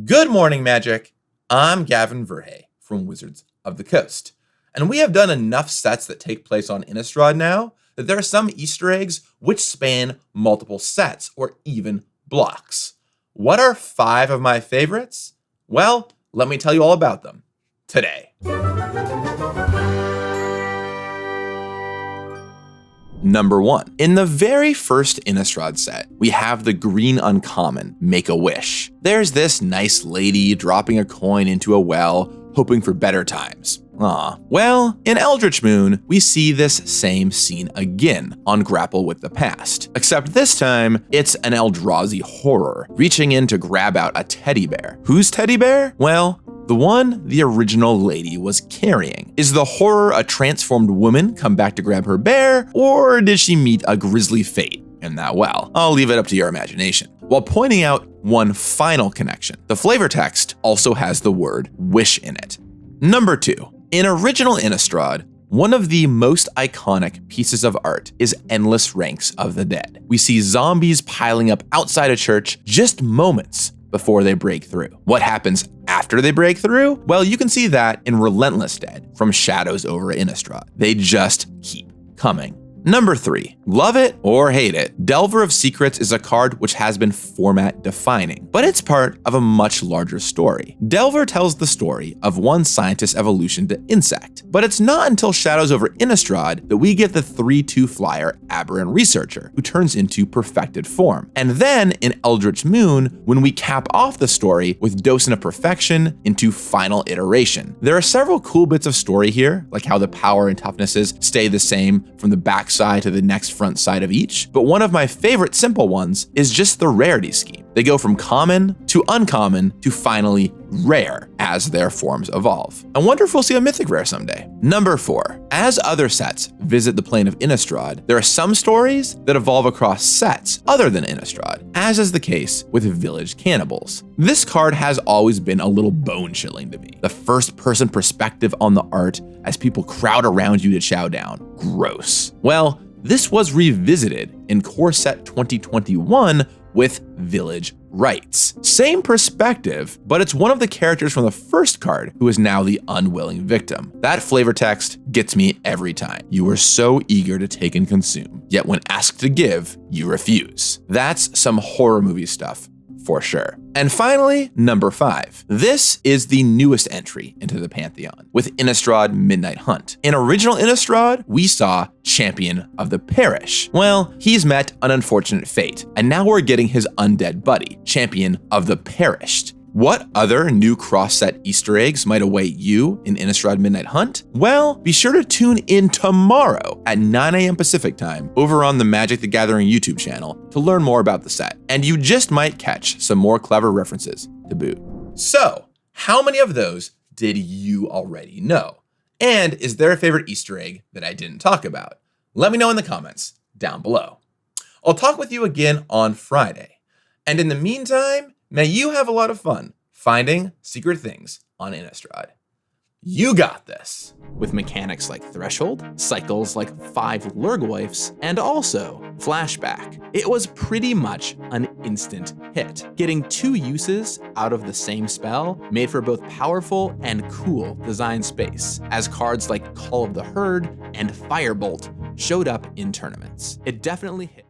Good morning, Magic. I'm Gavin Verhey from Wizards of the Coast, and we have done enough sets that take place on Innistrad now that there are some Easter eggs which span multiple sets or even blocks. What are 5 of my favorites? Well, let me tell you all about them today. Number 1. In the very first Innistrad set, we have the green uncommon, Make a Wish. There's this nice lady dropping a coin into a well, hoping for better times. Well, in Eldritch Moon, we see this same scene again on Grapple with the Past. Except this time, it's an Eldrazi horror, reaching in to grab out a teddy bear. Whose teddy bear? Well, the one the original lady was carrying. Is the horror a transformed woman come back to grab her bear, or did she meet a grisly fate in that well? I'll leave it up to your imagination. While pointing out one final connection, the flavor text also has the word wish in it. Number 2. In original Innistrad, one of the most iconic pieces of art is Endless Ranks of the Dead. We see zombies piling up outside a church just moments before they break through. What happens after they break through? Well, you can see that in Relentless Dead from Shadows over Innistrad. They just keep coming. Number 3, love it or hate it, Delver of Secrets is a card which has been format defining, but it's part of a much larger story. Delver tells the story of one scientist's evolution to insect, but it's not until Shadows over Innistrad that we get the 3/2 flyer Aberrant Researcher, who turns into perfected form. And then in Eldritch Moon, when we cap off the story with Docent of Perfection into Final Iteration. There are several cool bits of story here, like how the power and toughnesses stay the same from the back side to the next front side of each, but one of my favorite simple ones is just the rarity scheme. They go from common to uncommon to finally rare as their forms evolve. I wonder if we'll see a mythic rare someday. Number 4, as other sets visit the plane of Innistrad, there are some stories that evolve across sets other than Innistrad, as is the case with Village Cannibals. This card has always been a little bone-chilling to me. The first-person perspective on the art as people crowd around you to chow down. Gross. Well, this was revisited in Core Set 2021 with Village Rites. Same perspective, but it's one of the characters from the first card who is now the unwilling victim. That flavor text gets me every time. You are so eager to take and consume, yet when asked to give, you refuse. That's some horror movie stuff for sure. And finally, number 5. This is the newest entry into the Pantheon, with Innistrad Midnight Hunt. In original Innistrad, we saw Champion of the Parish. Well, he's met an unfortunate fate, and now we're getting his undead buddy, Champion of the Perished. What other new cross-set Easter eggs might await you in Innistrad Midnight Hunt? Well, be sure to tune in tomorrow at 9 a.m. Pacific time over on the Magic the Gathering YouTube channel to learn more about the set, and you just might catch some more clever references to boot. So, how many of those did you already know? And is there a favorite Easter egg that I didn't talk about? Let me know in the comments down below. I'll talk with you again on Friday, and in the meantime, may you have a lot of fun finding secret things on Innistrad. You got this! With mechanics like Threshold, cycles like 5 Lurgoyfs, and also Flashback. It was pretty much an instant hit. Getting 2 uses out of the same spell made for both powerful and cool design space, as cards like Call of the Herd and Firebolt showed up in tournaments. It definitely hit.